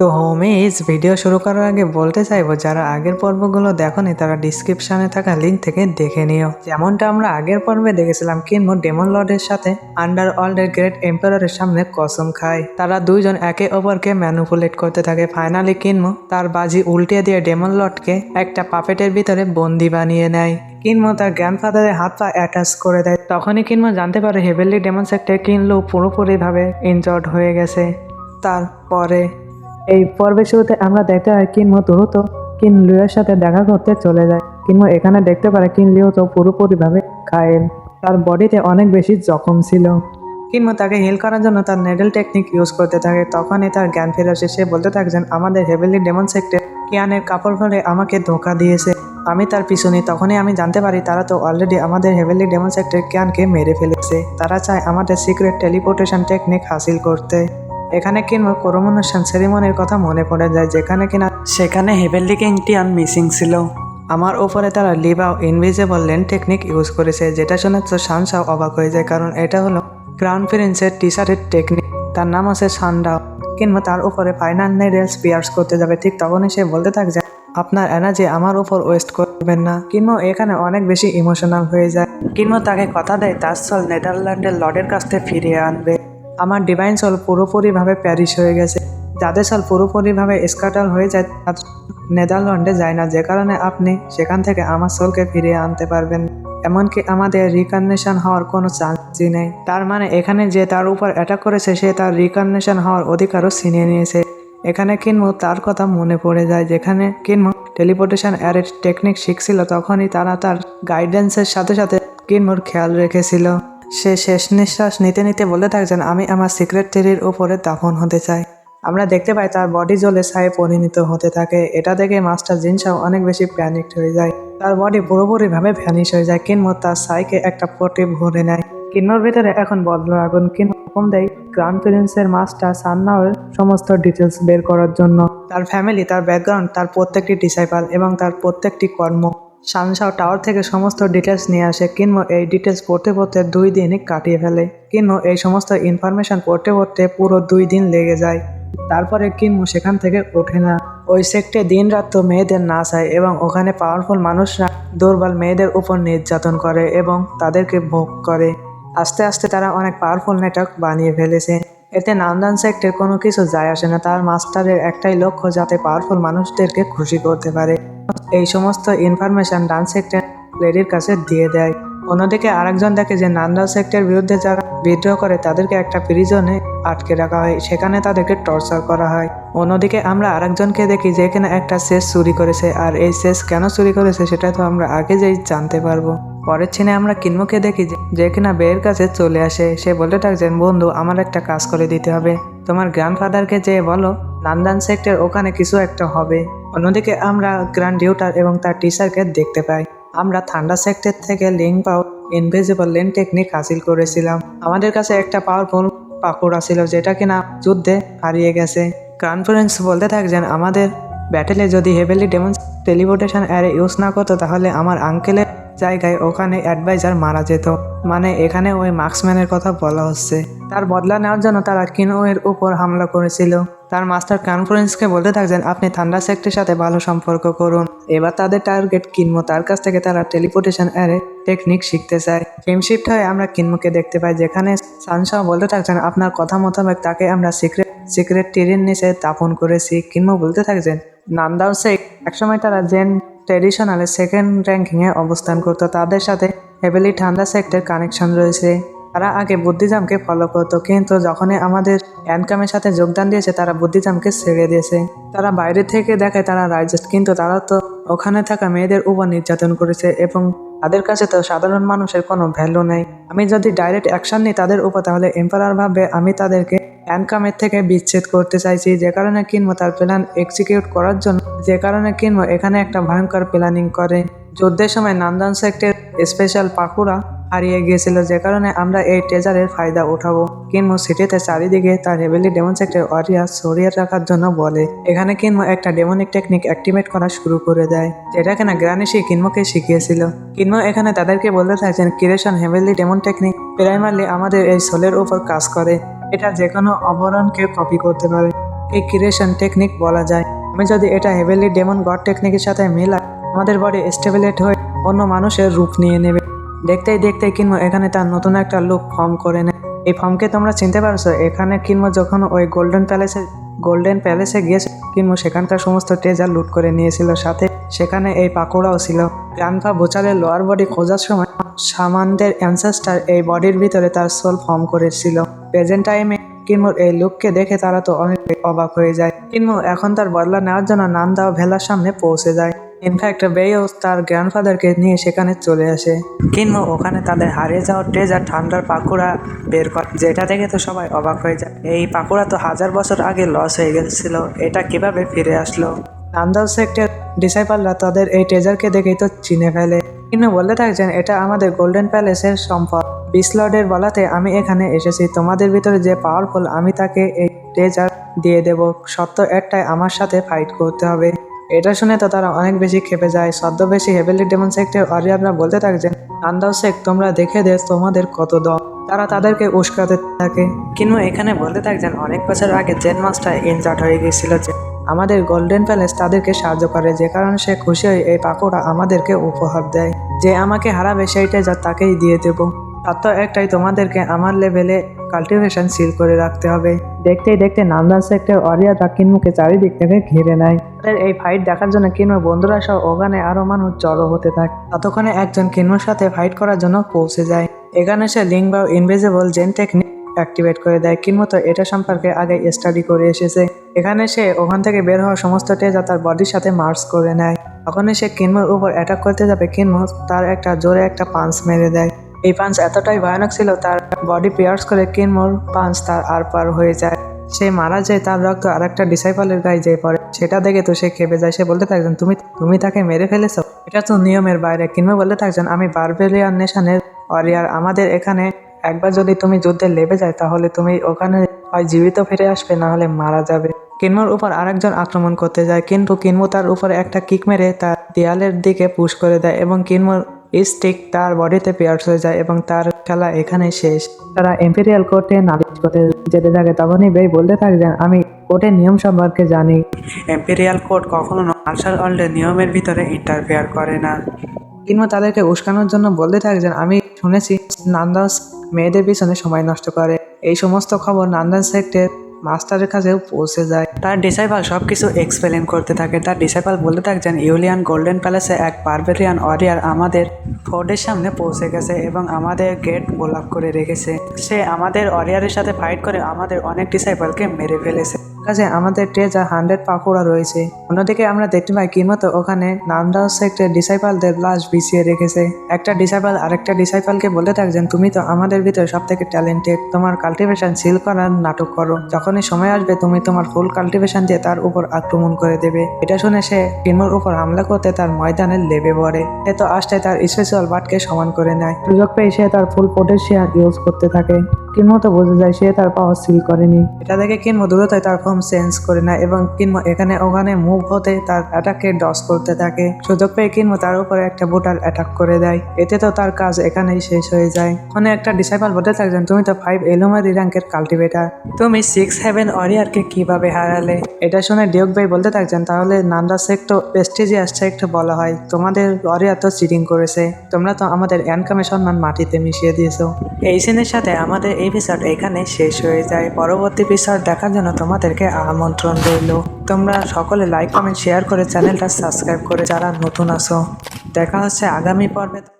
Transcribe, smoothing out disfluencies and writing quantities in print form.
তো homies video শুরু করার আগে বলতে চাইবো যারা আগের পর্বগুলো দেখোনি তারা ডিসক্রিপশনে থাকা লিঙ্ক থেকে দেখে নিও। যেমনটা আমরা আগের পর্বে দেখেছিলাম কিনমো ডেমন লর্ডের সাথে আন্ডার ওয়ার্ল্ডের গ্রেট এম্পায়ারের সামনে কসম খায়। তারা দুইজন একে অপরকে ম্যানুপুলেট করতে থাকে। ফাইনালি কিনমো তার বাজি উল্টে দিয়ে ডেমন লর্ডকে একটা পাপেটের ভিতরে বন্দি বানিয়ে নেয়। কিনমো তার গ্র্যান্ডফাদারের হাত পা অ্যাটাচ করে দেয়। তখনই কিনমো জানতে পারে হেভেনলি ডেমন সেক্টর কিনলু পুরোপুরিভাবে ইনজর্ড হয়ে গেছে। তারপরে এই পর্বের শুরুতে আমরা দেখতে পাই কিনমো দ্রুত কিন লিওর সাথে দেখা করতে চলে যায়। কিনমো এখানে দেখতে পারে কিন লিও তো পুরোপুরিভাবে ঘায়েল, তার বডিতে অনেক বেশি জখম ছিল। কিনমো তাকে হিল করার জন্য তার নেডেল টেকনিক ইউজ করতে থাকে। তখনই তার জ্ঞান ফিরে আসে। সে বলতে থাকছেন আমাদের হেভেনলি ডেমন সেক্টর কিয়ানের কাপড় পরে আমাকে ধোকা দিয়েছে, আমি তার পিছনে। তখনই আমি জানতে পারি তারা তো অলরেডি আমাদের হেভেনলি ডেমন সেক্টর কিয়ানকে মেরে ফেলেছে। তারা চায় আমাদের সিক্রেট টেলিপোর্টেশন টেকনিক হাসিল করতে। এখানে কিনমোর করোমোনেশন সেরিমনির কথা মনে পড়ে যায়, যেখানে কিনা সেখানে হেভেনলি কিং টিয়ান মিসিং ছিল। আমার উপরে তারা লিভাও ইনভিজিবল লেন টেকনিক ইউজ করেছে, যেটা শুনে তো শানসাও অবাক হয়ে যায়, কারণ এটা হলো ক্রাউন প্রিন্সের টি শার্টের টেকনিক। তার নাম আছে সানডাও। কিংবা তার উপরে ফাইনাল নেডেলস পিয়ার্স করতে যাবে, ঠিক তখনই সে বলতে থাকছে আপনার এনার্জি আমার উপর ওয়েস্ট করবেন না। কিনমো এখানে অনেক বেশি ইমোশনাল হয়ে যায়। কিনমো তাকে কথা দেয় তার সোল নেদারল্যান্ডের লর্ডের কাছ থেকে ফিরিয়ে আনবে। আমার ডিভাইন সোল পুরোপুরিভাবে প্যারিশ হয়ে গেছে। যাদের সোল পুরোপুরিভাবে স্ক্যাটার হয়ে যায় তার নেদারল্যান্ডে যায় না, যে কারণে আপনি সেখান থেকে আমার সোলকে ফিরিয়ে আনতে পারবেন। এমনকি আমাদের রিকার্নেশন হওয়ার কোনো চান্সই নেই। তার মানে এখানে যে তার উপর অ্যাটাক করেছে সে তার রিকার্নেশন হওয়ার অধিকারও ছিনিয়ে নিয়েছে। এখানে কিনমো তার কথা মনে পড়ে যায়, যেখানে কিনমো টেলিপোর্টেশন অ্যারের টেকনিক শিখছিল, তখনই তারা তার গাইডেন্সের সাথে সাথে কিনমোর খেয়াল রেখেছিল। সে শেষ নিঃশ্বাস নিতে নিতে বলতে থাকছেন আমি আমার সিক্রেট টেরির উপরে দাফন হতে চাই। আমরা দেখতে পাই তার বডি জ্বলে ছায়ে পরিণত হতে থাকে। এটা দেখে মাস্টার জিনসাও অনেক বেশি প্যানিকড হয়ে যায়। তার বডি পুরোপুরিভাবে ভ্যানিশ হয়ে যায়। কিনমো তার ছাইকে একটা পটে ভরে নেয়। কিন্নর ভিতরে এখন বদল আগুন। কিন হুকুম দেয় ক্রাউন প্রিন্সের মাস্টার সান্নাওয়ের সমস্ত ডিটেলস বের করার জন্য। তার ফ্যামিলি, তার ব্যাকগ্রাউন্ড, তার প্রত্যেকটি ডিসাইপাল এবং তার প্রত্যেকটি কর্ম। সানসাও টাওয়ার থেকে সমস্ত ডিটেলস নিয়ে আসে। কিনমো এই ডিটেলস পড়তে পড়তে 2 দিন কাটিয়ে ফেলে। কিনমো এই সমস্ত ইনফরমেশন পড়তে পড়তে পুরো 2 দিন লেগে যায়। তারপরে কিনমো সেখান থেকে ওঠে না। ওই সেক্টে দিন রাত তো মেয়েদের না চায় এবং ওখানে পাওয়ারফুল মানুষরা দুর্বল মেয়েদের উপর নির্যাতন করে এবং তাদেরকে ভোগ করে। আস্তে আস্তে তারা অনেক পাওয়ারফুল নেটওয়ার্ক বানিয়ে ফেলেছে। এতে নান্দান সেক্টের কোনো কিছু যায় আসে না। তার মাস্টারের একটাই লক্ষ্য যাতে পাওয়ারফুল মানুষদেরকে খুশি করতে পারে। এই সমস্ত ইনফরমেশন ডান সেক্টর লেডির কাছে দিয়ে দেয়। অন্যদিকে আরেকজন দেখে যে নান্দান সেক্টের বিরুদ্ধে যারা বিদ্রোহ করে তাদেরকে একটা প্রিজনে আটকে রাখা হয়, সেখানে তাদেরকে টর্চার করা হয়। অন্যদিকে আমরা আরেকজনকে দেখি যে কিনা একটা সেস চুরি করেছে, আর এই সেস কেন চুরি করেছে সেটা তো আমরা আগে যেই জানতে পারবো। পরের ছিনে আমরা কিনমোকে দেখি যে কিনা বেয়ের কাছে চলে আসে। সে বলতে থাকছেন বন্ধু আমার একটা কাজ করে দিতে হবে, তোমার গ্র্যান্ডফাদারকে যেয়ে বলো নান্দান সেক্টর ওখানে কিছু একটা হবে। অন্যদিকে আমরা গ্র্যান্ড ডিউটার এবং তার টিচারকে দেখতে পাই। আমরা থান্ডার সেক্টর থেকে লিঙ্ক পাও ইনভিজিবল লেন টেকনিক হাসিল করেছিলাম। আমাদের কাছে একটা পাওয়ারফুল পাকুড়া ছিল যেটা কিনা যুদ্ধে হারিয়ে গেছে। কনফারেন্স বলতে থাকছেন আমাদের ব্যাটেলে যদি heavenly demon teleportation array use না করতো তাহলে আমার আঙ্কেলের জায়গায় ওখানে অ্যাডভাইজার মারা যেত। মানে এখানে ওই মার্কসম্যানের কথা বলা হচ্ছে। তার বদলা নেওয়ার জন্য তারা কিনোয়ের উপর হামলা করেছিল। তার মাস্টার কনফারেন্সকে বলতে থাকছেন আপনি থান্ডার সেক্টরের সাথে ভালো সম্পর্ক করুন। এবার তাদের টার্গেট কিনমো, তার কাছ থেকে তারা টেলিপোর্টেশন অ্যারে টেকনিক শিখতে চায়। ফ্রেম শিফট হয়ে আমরা কিনমোকে দেখতে পাই, যেখানে সানসাও বলতে থাকছেন আপনার কথা মোতাবেক তাকে আমরা সিক্রেট টেরির নিচে দাফন করেছি। কিনমো বলতে থাকছেন নান্দাও সেক একসময় তারা জেন ট্র্যাডিশনালে সেকেন্ড র্যাঙ্কিংয়ে অবস্থান করতো। তাদের সাথে হেভেলি ঠান্ডা সেক্টর কানেকশন রয়েছে। তারা আগে বুদ্ধিজামকে ফলো করতো, কিন্তু যখনই আমাদের অ্যানকামের সাথে যোগদান দিয়েছে তারা বুদ্ধিজামকে ছেড়ে দিয়েছে। তারা বাইরে থেকে দেখে তারা রাইজেস্ট, কিন্তু তারা তো ওখানে থাকা মেয়েদের উপর নির্যাতন করেছে এবং তাদের কাছে তো সাধারণ মানুষের কোনো ভ্যালু নেই। আমি যদি ডাইরেক্ট অ্যাকশন নিই তাদের উপর তাহলে এম্পারার ভাবে আমি তাদেরকে অ্যানকামের থেকে বিচ্ছেদ করতে চাইছি, যে কারণে কিনমো তার প্ল্যান এক্সিকিউট করার জন্য কিনমো এখানে একটা ভয়ঙ্কর প্ল্যানিং করে। যুদ্ধের সময় নান্দান সেক্টর স্পেশাল পাকুড়া হারিয়ে গিয়েছিল, যে কারণে আমরা এই ট্রেজারের ফায়দা উঠাবো। কিনমো সিটিতে চারিদিকে তার হেভেলি ডেমন সেক্টর ওয়ারিয়ার সরিয়ে রাখার জন্য বলে। এখানে কিনমো একটা ডেমনিক টেকনিক অ্যাক্টিভেট করা শুরু করে দেয়, যেটা কিনা গ্রানিশি কিনমোকে শিখিয়েছিল। কিনমো এখানে তাদেরকে বলতে থাকছেন ক্রিয়েশন হেভেলি ডেমন টেকনিক প্রাইমারলি আমাদের এই সোলের উপর কাজ করে। এটা যে কোনো অবরণকে কপি করতে পারে। এই ক্রিয়েশন টেকনিক বলা যায়। আমি যদি এটা হেভেলি ডেমন গড টেকনিকের সাথে মিলাই, আমাদের বডি স্টেবিলেট হয়ে অন্য মানুষের রূপ নিয়ে নেবে। দেখতেই দেখতেই কিনমো এখানে তার নতুন একটা লুক ফর্ম করে নেয়। এই ফর্মকে তোমরা চিনতে পারছো? এখানে কিনমো যখন ওই গোল্ডেন প্যালেসে গিয়েছে, কিনমো সেখানকার সমস্ত ট্রেজার লুট করে নিয়েছিল, সাথে সেখানে এই পাকোড়াও ছিল। গ্র্যান্ডপা বুচারের লোয়ার বডি খোঁজার সময় শামানদের অ্যানসেস্টার এই বডির ভিতরে তার সোল ফর্ম করেছিল। প্রেজেন্ট টাইমে কিনমোর এই লুককে দেখে তারা তো অনেক অবাক হয়ে যায়। কিনমো এখন তার বদলা নেওয়ার জন্য নান্দাও ভেলার সামনে পৌঁছে যায়। ইনফ্যাক্ট বেইও তার গ্র্যান্ডফাদারকে নিয়ে সেখানে চলে আসে। কিনমো ওখানে তাদের হারিয়ে যাওয়া ট্রেজার ঠান্ডার পাকুড়া বের করে, যেটা দেখে তো সবাই অবাক হয়ে যায়। এই পাকুড়া তো 1000 বছর আগে লস হয়ে গেছিল, এটা কিভাবে ফিরে আসলো? নান্দাও সেক্টের ডিসাইপালরা তাদের এই ট্রেজারকে দেখেই তো চিনে ফেলে। কিন্তু বলতে থাকছেন এটা আমাদের গোল্ডেন প্যালেসের সম্পদ। বিসলর্ডের বলাতে আমি এখানে এসেছি। তোমাদের ভিতরে যে পাওয়ারফুল, আমি তাকে এই ট্রেজার দিয়ে দেব। সত্য একটাই, আমার সাথে ফাইট করতে হবে। এটা শুনে তো তারা অনেক বেশি খেপে যায়। ছদ্মবেশী হেভেলি ডেমন সেক্টের ওয়ারিয়ররা বলতে থাকছেন, নান্দাও সেক তোমরা দেখে দে তোমাদের কত দম। তারা তাদেরকে উস্কাতে থাকে। কিন্তু এখানে বলতে থাকছেন অনেক বছর আগে জেন মাস্টার ইনজার্ট হয়ে গিয়েছিল, যে আমাদের গোল্ডেন প্যালেস তাদেরকে সাহায্য করে, যে কারণে সে খুশি হয়ে এই পাকোড়া আমাদেরকে উপহার দেয়। যে আমাকে হারাবে সেইটাই যা তাকেই দিয়ে দেব। সত্য একটাই, তোমাদেরকে আমার লেভেলে কাল্টিভেশন সিল করে রাখতে হবে। দেখতেই দেখতে নান্দাও সেক্টর ওয়ারিয়ররা কিনমুকে চারিদিক থেকে ঘিরে নেয়। তাদের এই ফাইট দেখার জন্য কিনমুর বন্ধুরা সহ ওখানে আরো মানুষ জড়ো হতে থাকে। ততক্ষণে একজন কিনমুর সাথে ফাইট করার জন্য পৌঁছে যায়। এখানে সে লিঙ্ক বা ইনভিজিবল জেন টেকনিক অ্যাক্টিভেট করে দেয়। কিনমো তো এটা সম্পর্কে আগে স্টাডি করে এসেছে। এখানে সে ওখান থেকে বের হওয়া সমস্ত ট্রেজার তার বডির সাথে মার্চ করে নেয়। তখনই সে কিনমোর উপর অ্যাটাক করতে যাবে, কিনমো তার একটা জোরে একটা পাঞ্চ মেরে দেয়। এই পাঞ্চ এতটাই ভয়ানক ছিল, তার বডি পিয়ার্স করে কিনমোর পাঞ্চ তার আর পার হয়ে যায়। সে মারা যায়, তার রক্ত আর একটা ডিসাইপলের গায়ে যেয়ে পড়ে। সেটা দেখে তো সে খেপে যায়। সে বলতে থাকছেন, তুমি তাকে মেরে ফেলেছো? এটা তো নিয়মের বাইরে। কিনমো বলতে থাকছেন, আমি বারবেরিয়ান নেশনের ওয়ারিয়র। আমাদের এখানে একবার যদি তুমি যুদ্ধে লেবে যায়, তাহলে তুমি ওখানে হয় জীবিত ফিরে আসবে, না হলে মারা যাবে। কিনমোর উপর আরেকজন আক্রমণ করতে যায়, কিন্তু কিনমো তার উপর একটা কিক মেরে তার দেয়ালের দিকে পুশ করে দেয় এবং কিনমোর স্টিক তার বডিতে পিয়ার্স হয়ে যায় এবং তার খেলা এখানেই শেষ। তারা এম্পেরিয়াল কোর্টে নালিশ করতে যেতে থাকে। তখনই বেই বলতে থাকছেন, আমি কোর্টের নিয়ম সম্পর্কে জানি। এম্পেরিয়াল কোর্ট কখনো মার্শাল ওয়ার্ল্ডের নিয়মের ভিতরে ইন্টারফেয়ার করে না। কিনমো তাদেরকে উস্কানোর জন্য বলতে থাকছেন, আমি শুনেছি নান্দাস মেয়েদের পিছনে সময় নষ্ট করে। এই সমস্ত খবর নান্দাস সেক্টের মাস্টারের কাছেও পৌঁছে যায়। তার ডিসাইপাল সবকিছু এক্সপ্লেন করতে থাকে। তার ডিসাইপাল বলতে থাকছেন, ইউলিয়ান গোল্ডেন প্যালেসে এক বারবেরিয়ান ওয়ারিয়র আমাদের ফোর্টের সামনে পৌঁছে গেছে এবং আমাদের গেট ব্লক করে রেখেছে। সে আমাদের ওয়ারিয়রের সাথে ফাইট করে আমাদের অনেক ডিসাইপালকে মেরে ফেলেছে। কাছে আমাদের ট্রেজার 100 পাকুড়া রয়েছে। অন্যদিকে আমরা দেখতে পাই কিমতো ওখানে নান্দাও সেক্টের ডিসাইপালদের লাশ বিছিয়ে রেখেছে। একটা ডিসাইপাল আরেকটা ডিসাইপালকে বলতে থাকছেন, তুমি তো আমাদের ভিতরে সব থেকে ট্যালেন্টেড, তোমার কাল্টিভেশন সিল করার নাটক করো। যখনই সময় আসবে তুমি তোমার ফুল কাল্টিভেশন দিয়ে তার উপর আক্রমণ করে দেবে। এটা শুনে সে কিমোর উপর হামলা করতে তার ময়দানে লেবে পড়ে। সে তো আসতে তার স্পেশাল বাটকে সমান করে নেয়। সুযোগ পেয়ে সে তার ফুল পোটেনশিয়াল ইউজ করতে থাকে। কিনমো তো বোঝা যায় সে তার পাওয়ার সিল করেনি। এটা দেখে কিনমো দ্রুতই তার ফর্ম চেঞ্জ করে নেয় এবং কিনমো এখানে ওখানে মুভ হতে তার অ্যাটাককে ডস করতে থাকে। সুযোগ পেয়ে কিনমো তার উপরে একটা ব্রুটাল অ্যাটাক করে দেয়। এতে তো তার কাজ এখানেই শেষ হয়ে যায়। ওখানে একটা ডিসাইপল বলতে থাকছেন, তুমি তো 5 এলোমারি র্যাঙ্কের কাল্টিভেটার, তুমি 6 হেভেন ওয়ারিয়রকে কিভাবে হারালে? এটা শুনে ডিউক ভাই বলতে থাকছেন, তাহলে নান্দাস সেক্ট প্রেস্টিজিয়াস সেক্ট বলা হয়। তোমাদের ওয়ারিয়র তো চিটিং করেছে, তোমরা তো আমাদের এনকামে সম্মান মাটিতে মিশিয়ে দিয়েছো। এই সিনের সাথে আমাদের এপিসোড এখানে শেষ হয়ে যায়। পরবর্তী এপিসোড দেখার জন্য তোমাদেরকে আমন্ত্রণ রইল। তোমরা সকলে লাইক কমেন্ট শেয়ার করে চ্যানেলটা সাবস্ক্রাইব করে যারা নতুন আছো। দেখা হচ্ছে আগামী পর্বে।